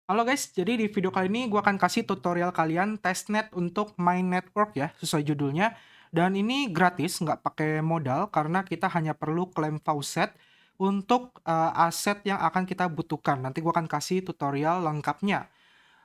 Halo guys, jadi di video kali ini gue akan kasih tutorial kalian testnet untuk My Network ya, sesuai judulnya. Dan ini gratis, nggak pakai modal, karena kita hanya perlu klaim faucet untuk aset yang akan kita butuhkan. Nanti gue akan kasih tutorial lengkapnya.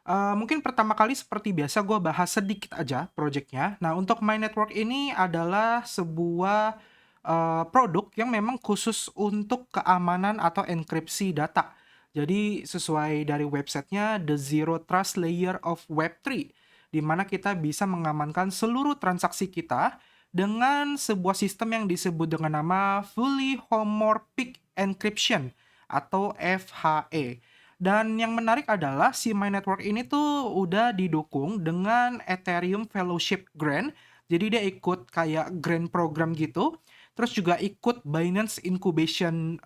Mungkin pertama kali seperti biasa gue bahas sedikit aja projectnya. Nah, untuk My Network ini adalah sebuah produk yang memang khusus untuk keamanan atau enkripsi data. Jadi sesuai dari websitenya The Zero Trust Layer of Web3, di mana kita bisa mengamankan seluruh transaksi kita dengan sebuah sistem yang disebut dengan nama Fully Homomorphic Encryption atau FHE. Dan yang menarik adalah si My Network ini tuh udah didukung dengan Ethereum Fellowship Grant. Jadi dia ikut kayak grant program gitu. Terus juga ikut Binance Incubation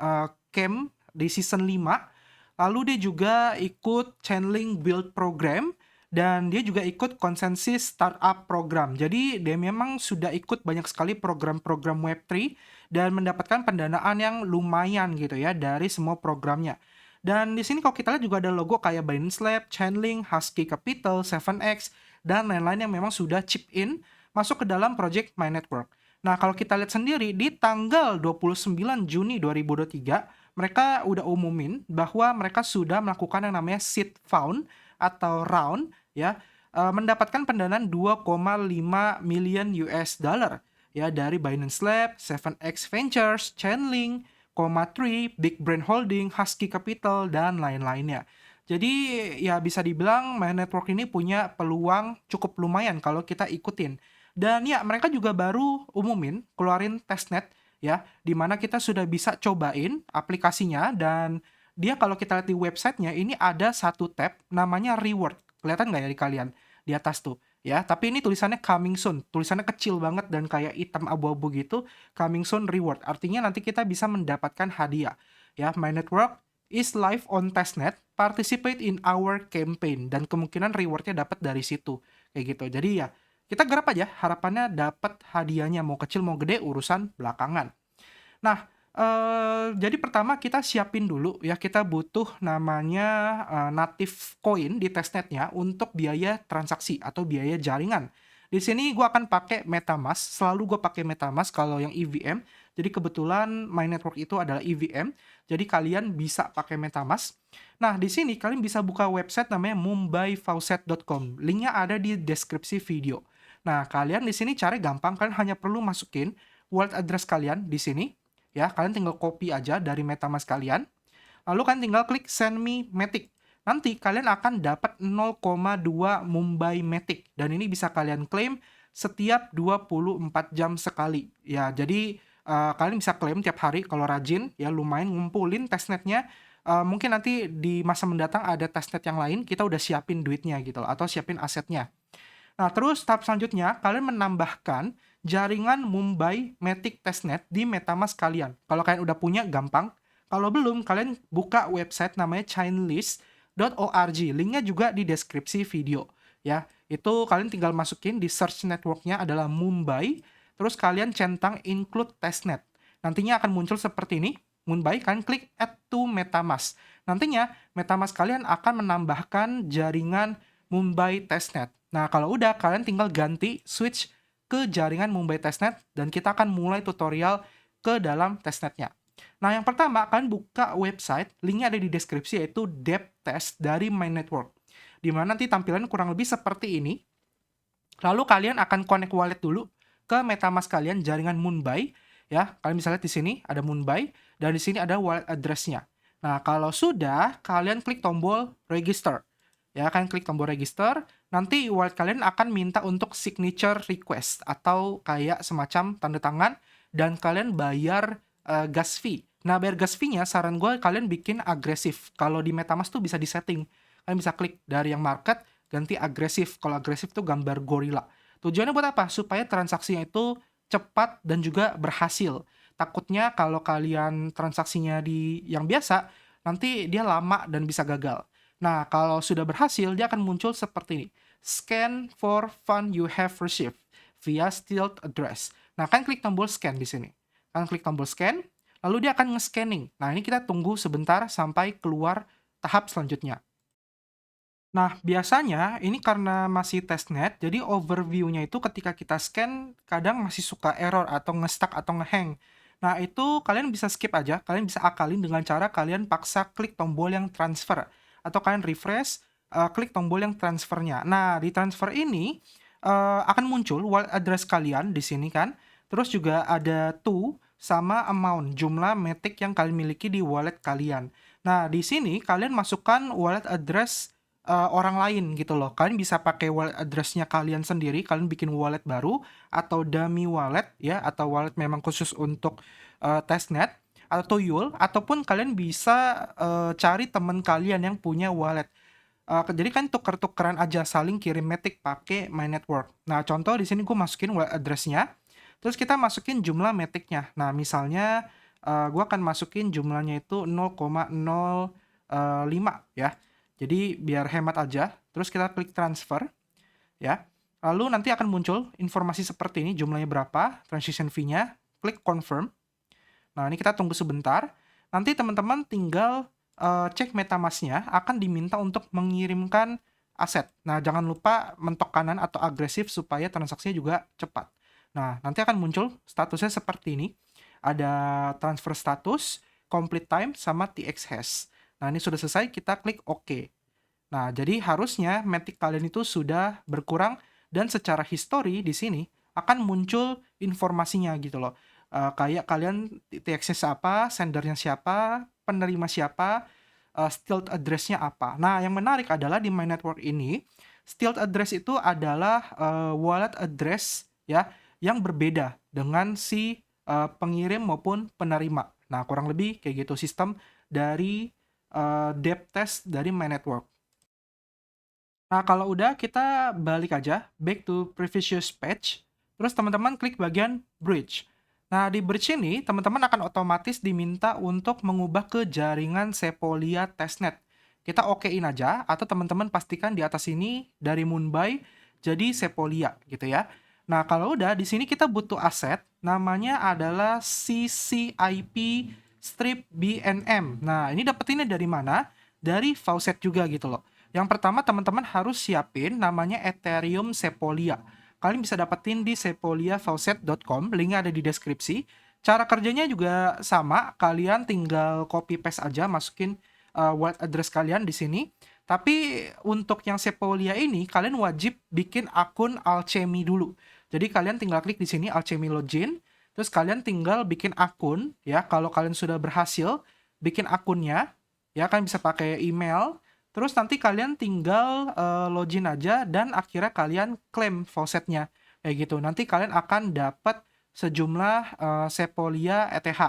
Camp di season 5. Lalu dia juga ikut Chainlink Build Program. Dan dia juga ikut Consensus Startup Program. Jadi dia memang sudah ikut banyak sekali program-program Web3 dan mendapatkan pendanaan yang lumayan gitu ya dari semua programnya. Dan di sini kalau kita lihat juga ada logo kayak Binance Lab, Chainlink, Husky Capital, 7X, dan lain-lain yang memang sudah chip in masuk ke dalam project My Network. Nah, kalau kita lihat sendiri, di tanggal 29 Juni 2023, mereka udah umumin bahwa mereka sudah melakukan yang namanya seed fund atau round, ya, mendapatkan pendanaan 2,5 million US dollar ya dari Binance Lab, 7X Ventures, Chainlink, Koma 3, Big Brain Holding, Husky Capital, dan lain-lainnya. Jadi ya bisa dibilang My Network ini punya peluang cukup lumayan kalau kita ikutin. Dan ya mereka juga baru umumin keluarin testnet ya, di mana kita sudah bisa cobain aplikasinya dan dia kalau kita lihat di websitenya ini ada satu tab namanya reward. Kelihatan nggak ya di kalian? Di atas tuh ya, tapi ini tulisannya coming soon. Tulisannya kecil banget dan kayak hitam abu-abu gitu. Coming soon reward. Artinya nanti kita bisa mendapatkan hadiah. Ya, My Network is live on testnet, participate in our campaign dan kemungkinan rewardnya dapat dari situ. Kayak gitu. Jadi ya, kita garap aja harapannya dapat hadiahnya mau kecil mau gede urusan belakangan. Nah, jadi pertama kita siapin dulu ya, kita butuh namanya, native coin di testnetnya untuk biaya transaksi atau biaya jaringan. Di sini gua akan pakai MetaMask, selalu gue pakai MetaMask kalau yang EVM. Jadi kebetulan My Network itu adalah EVM, jadi kalian bisa pakai MetaMask. Nah, di sini kalian bisa buka website namanya mumbaifaucet.com, linknya ada di deskripsi video. Nah, kalian di sini cari gampang, kalian hanya perlu masukin wallet address kalian di sini, ya, kalian tinggal copy aja dari MetaMask kalian, lalu kalian tinggal klik send me Matic. Nanti kalian akan dapat 0,2 Mumbai Matic dan ini bisa kalian klaim setiap 24 jam sekali. Ya, jadi kalian bisa klaim tiap hari kalau rajin, ya lumayan ngumpulin testnetnya. Mungkin nanti di masa mendatang ada testnet yang lain, kita udah siapin duitnya gitu loh, atau siapin asetnya. Nah, terus tahap selanjutnya, kalian menambahkan jaringan Mumbai Matic Testnet di MetaMask kalian. Kalau kalian udah punya, gampang. Kalau belum, kalian buka website namanya chainlist.org. Linknya juga di deskripsi video. Ya, itu kalian tinggal masukin di search networknya adalah Mumbai, terus kalian centang include testnet. Nantinya akan muncul seperti ini. Mumbai, kalian klik add to MetaMask. Nantinya, MetaMask kalian akan menambahkan jaringan Mumbai Testnet. Nah, kalau udah, kalian tinggal ganti switch ke jaringan Mumbai Testnet dan kita akan mulai tutorial ke dalam testnetnya. Nah, yang pertama, kalian buka website, linknya ada di deskripsi, yaitu depth test dari My Network. Di mana nanti tampilan kurang lebih seperti ini. Lalu kalian akan connect wallet dulu ke MetaMask kalian, jaringan Mumbai. Ya, kalian bisa lihat di sini ada Mumbai, dan di sini ada wallet address-nya. Nah, kalau sudah, kalian klik tombol register. Ya, kalian klik tombol register, nanti wallet kalian akan minta untuk signature request atau kayak semacam tanda tangan dan kalian bayar gas fee. Nah, bayar gas fee-nya saran gue kalian bikin agresif. Kalau di MetaMask tuh bisa disetting. Kalian bisa klik dari yang market ganti agresif. Kalau agresif tuh gambar gorila. Tujuannya buat apa? Supaya transaksinya itu cepat dan juga berhasil. Takutnya kalau kalian transaksinya di yang biasa, nanti dia lama dan bisa gagal. Nah, kalau sudah berhasil, dia akan muncul seperti ini. Scan for fund you have received via stealth address. Nah, kan klik tombol scan di sini. Kan klik tombol scan, lalu dia akan nge-scanning. Nah, ini kita tunggu sebentar sampai keluar tahap selanjutnya. Nah, biasanya ini karena masih testnet, jadi overview-nya itu ketika kita scan kadang masih suka error atau nge-stuck atau nge-hang. Nah, itu kalian bisa skip aja, kalian bisa akalin dengan cara kalian paksa klik tombol yang transfer atau kalian refresh, klik tombol yang transfernya. Nah, di transfer ini akan muncul wallet address kalian di sini kan. Terus juga ada to sama amount, jumlah matic yang kalian miliki di wallet kalian. Nah, di sini kalian masukkan wallet address orang lain gitu loh. Kalian bisa pakai wallet address-nya kalian sendiri, kalian bikin wallet baru atau dummy wallet ya, atau wallet memang khusus untuk testnet atau Yul, ataupun kalian bisa cari teman kalian yang punya wallet. Jadi kan tuker-tukeran aja, saling kirim matic pakai My Network. Nah, contoh di sini gue masukin wallet address-nya, terus kita masukin jumlah matic-nya. Nah, misalnya gue akan masukin jumlahnya itu 0,05 ya. Jadi biar hemat aja, terus kita klik transfer ya. Lalu nanti akan muncul informasi seperti ini, jumlahnya berapa, transaction fee-nya, klik confirm. Nah, ini kita tunggu sebentar. Nanti teman-teman tinggal cek MetaMask-nya akan diminta untuk mengirimkan aset. Nah, jangan lupa mentok kanan atau agresif supaya transaksinya juga cepat. Nah, nanti akan muncul statusnya seperti ini. Ada transfer status, complete time, sama TX hash. Nah, ini sudah selesai, kita klik OK. Nah, jadi harusnya matic kalian itu sudah berkurang dan secara histori di sini akan muncul informasinya gitu loh. Kayak kalian TXS apa, sendernya siapa, penerima siapa, stealth address-nya apa. Nah, yang menarik adalah di My Network ini, stealth address itu adalah wallet address ya yang berbeda dengan si pengirim maupun penerima. Nah, kurang lebih kayak gitu sistem dari depth test dari My Network. Nah, kalau udah kita balik aja, back to previous page, terus teman-teman klik bagian bridge. Nah, di bridge ini, teman-teman akan otomatis diminta untuk mengubah ke jaringan Sepolia testnet. Kita okein aja, atau teman-teman pastikan di atas ini dari Mumbai jadi Sepolia gitu ya. Nah, kalau udah, di sini kita butuh aset, namanya adalah CCIP strip BNM. Nah, ini dapetinnya dari mana? Dari Faucet juga gitu loh. Yang pertama teman-teman harus siapin namanya Ethereum Sepolia. Kalian bisa dapetin di sepoliafaucet.com, linknya ada di deskripsi. Cara kerjanya juga sama, kalian tinggal copy paste aja, masukin wallet address kalian di sini. Tapi untuk yang Sepolia ini, kalian wajib bikin akun Alchemy dulu. Jadi kalian tinggal klik di sini Alchemy Login, terus kalian tinggal bikin akun ya. Kalau kalian sudah berhasil bikin akunnya, ya kalian bisa pakai email. Terus nanti kalian tinggal login aja dan akhirnya kalian klaim faucetnya. Kayak gitu. Nanti kalian akan dapat sejumlah Sepolia ETH.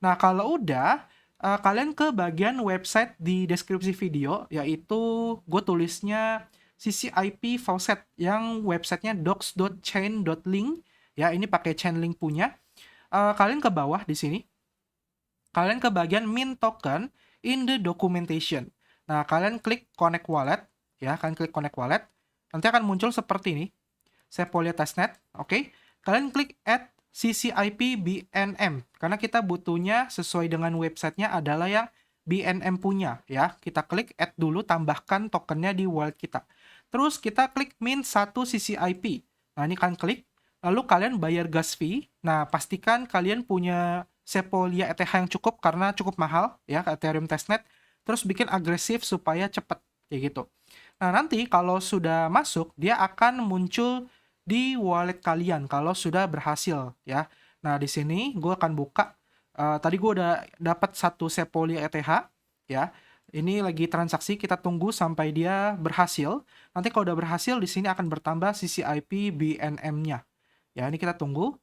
Nah, kalau udah kalian ke bagian website di deskripsi video, yaitu gue tulisnya CCIP Faucet yang websitenya docs.chain.link. Ya, ini pakai Chainlink punya. Kalian ke bawah di sini. Kalian ke bagian mint token in the documentation. Nah, kalian klik connect wallet, ya, kalian klik connect wallet. Nanti akan muncul seperti ini. Sepolia testnet, oke. Kalian klik add CCIP BNM karena kita butuhnya sesuai dengan websitenya adalah yang BNM punya, ya. Kita klik add dulu, tambahkan tokennya di wallet kita. Terus kita klik mint 1 CCIP. Nah, ini kalian klik, lalu kalian bayar gas fee. Nah, pastikan kalian punya Sepolia ETH yang cukup karena cukup mahal ya Ethereum testnet. Terus bikin agresif supaya cepet kayak gitu. Nah, nanti kalau sudah masuk dia akan muncul di wallet kalian kalau sudah berhasil ya. Nah, di sini gue akan buka tadi gue udah dapat satu Sepolia ETH ya. Ini lagi transaksi, kita tunggu sampai dia berhasil. Nanti kalau udah berhasil di sini akan bertambah CCIP BNM-nya. Ya, ini kita tunggu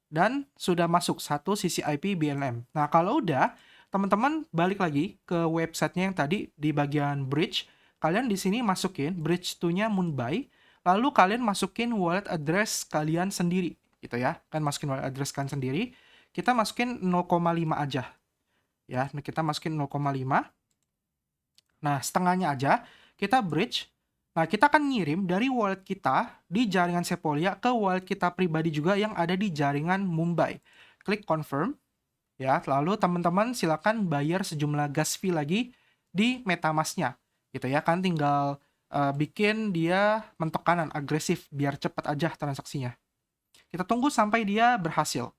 dan sudah masuk satu CCIP BNM. Nah, kalau udah, teman-teman balik lagi ke websitenya yang tadi di bagian bridge. Kalian di sini masukin bridge to-nya Mumbai, lalu kalian masukin wallet address kalian sendiri, gitu ya. Kan masukin wallet address kalian sendiri. Kita masukin 0,5 aja. Ya, kita masukin 0,5. Nah, setengahnya aja, kita bridge. Nah, kita akan ngirim dari wallet kita di jaringan Sepolia ke wallet kita pribadi juga yang ada di jaringan Mumbai. Klik confirm, ya. Lalu teman-teman silakan bayar sejumlah gas fee lagi di MetaMask-nya, gitu ya. Kan tinggal bikin dia mentok kanan, agresif, biar cepat aja transaksinya. Kita tunggu sampai dia berhasil.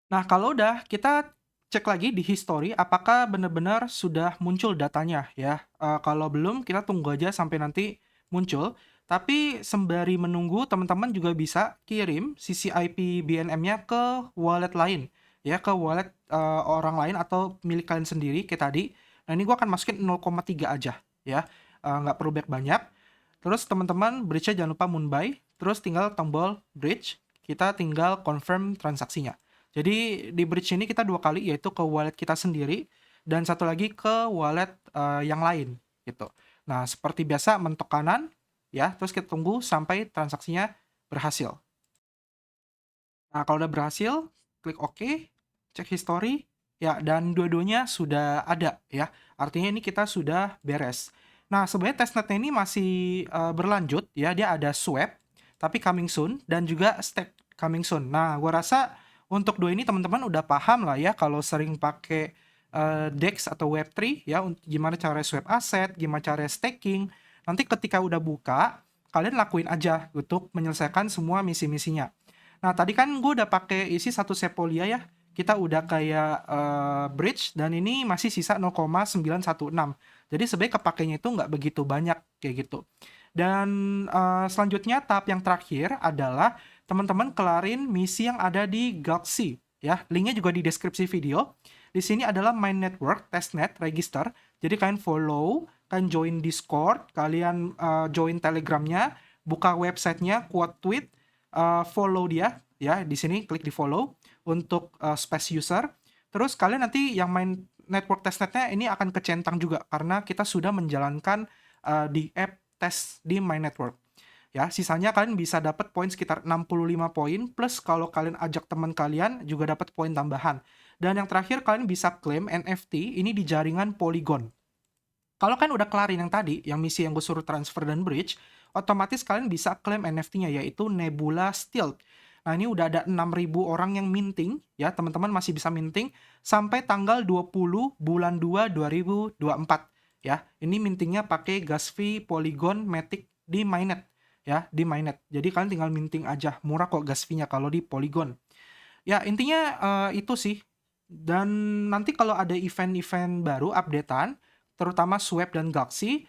Nah, kalau udah, kita cek lagi di history apakah benar-benar sudah muncul datanya ya. Kalau belum, kita tunggu aja sampai nanti muncul. Tapi sembari menunggu, teman-teman juga bisa kirim CCIP BNM-nya ke wallet lain. Ya, ke wallet orang lain atau milik kalian sendiri kayak tadi. Nah, ini gue akan masukin 0,3 aja ya. Nggak perlu banyak-banyak. Terus teman-teman bridge-nya jangan lupa Moonbuy. Terus tinggal tombol bridge. Kita tinggal confirm transaksinya. Jadi di bridge ini kita 2 kali, yaitu ke wallet kita sendiri dan satu lagi ke wallet yang lain gitu. Nah, seperti biasa mentok kanan ya, terus kita tunggu sampai transaksinya berhasil. Nah, kalau udah berhasil, klik OK, cek history ya, dan dua-duanya sudah ada ya. Artinya ini kita sudah beres. Nah, sebenarnya testnetnya ini masih berlanjut ya, dia ada swap tapi coming soon dan juga stake coming soon. Nah, gua rasa untuk dua ini teman-teman udah paham lah ya kalau sering pakai DEX atau Web3 ya, gimana cara swap aset, gimana cara staking. Nanti ketika udah buka, kalian lakuin aja untuk menyelesaikan semua misi-misinya. Nah, tadi kan gue udah pakai isi 1 Sepolia ya. Kita udah kayak bridge dan ini masih sisa 0,916. Jadi sebenarnya kepakainya itu nggak begitu banyak kayak gitu. Dan selanjutnya tahap yang terakhir adalah teman-teman kelarin misi yang ada di Galaxy ya. Linknya juga di deskripsi video. Di sini adalah main network testnet register. Jadi kalian follow, kalian join Discord, kalian join Telegramnya, buka websitenya, quote tweet, follow dia ya. Di sini klik di follow untuk space user. Terus kalian nanti yang main network testnetnya ini akan kecentang juga karena kita sudah menjalankan di app test di My Network. Ya, sisanya kalian bisa dapat poin sekitar 65 poin, plus kalau kalian ajak teman kalian juga dapat poin tambahan. Dan yang terakhir kalian bisa klaim NFT ini di jaringan Polygon. Kalau kalian udah kelarin yang tadi, yang misi yang gue suruh transfer dan bridge, otomatis kalian bisa klaim NFT-nya yaitu Nebula Stilt. Nah, ini udah ada 6.000 orang yang minting, ya teman-teman masih bisa minting sampai tanggal 20 bulan 2 2024. Ya, ini mintingnya pakai gas fee Polygon Matic di Mainnet ya, di Mainnet. Jadi kalian tinggal minting aja, murah kok gas fee-nya kalau di Polygon. Ya, intinya itu sih. Dan nanti kalau ada event-event baru updatean, terutama swap dan Galaxy,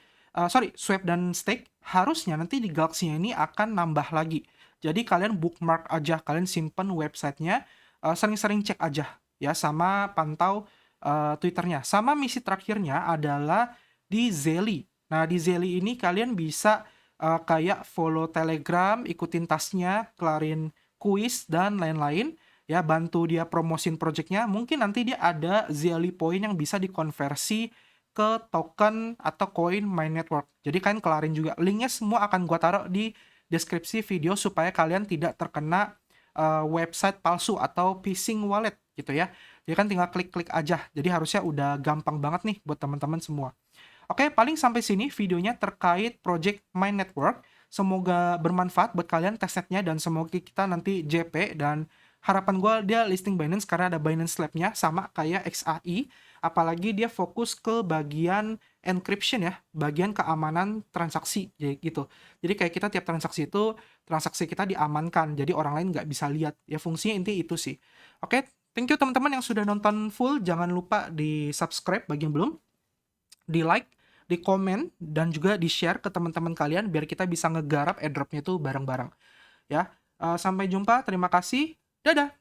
swap dan stake, harusnya nanti di Galaxy-nya ini akan nambah lagi. Jadi kalian bookmark aja, kalian simpen websitenya, sering-sering cek aja ya, sama pantau Twitternya. Sama misi terakhirnya adalah di Zeli. Nah, di Zeli ini kalian bisa kayak follow Telegram, ikutin tasnya, kelarin kuis, dan lain-lain. Ya, bantu dia promosin projectnya. Mungkin nanti dia ada Zeli point yang bisa dikonversi ke token atau koin My Network. Jadi kalian kelarin juga. Linknya semua akan gua taruh di deskripsi video supaya kalian tidak terkena website palsu atau phishing wallet gitu ya. Jadi kan tinggal klik-klik aja. Jadi harusnya udah gampang banget nih buat teman-teman semua. Oke, paling sampai sini videonya terkait project My Network. Semoga bermanfaat buat kalian testnetnya dan semoga kita nanti JP, dan harapan gue dia listing Binance karena ada Binance Lab-nya sama kayak XAI, apalagi dia fokus ke bagian encryption ya, bagian keamanan transaksi gitu. Jadi kayak kita tiap transaksi itu, transaksi kita diamankan, jadi orang lain nggak bisa lihat. Ya fungsinya inti itu sih. Oke, thank you teman-teman yang sudah nonton full. Jangan lupa di subscribe bagi yang belum, di like, di komen, dan juga di share ke teman-teman kalian biar kita bisa ngegarap airdropnya itu bareng-bareng. Ya, sampai jumpa. Terima kasih. Dadah.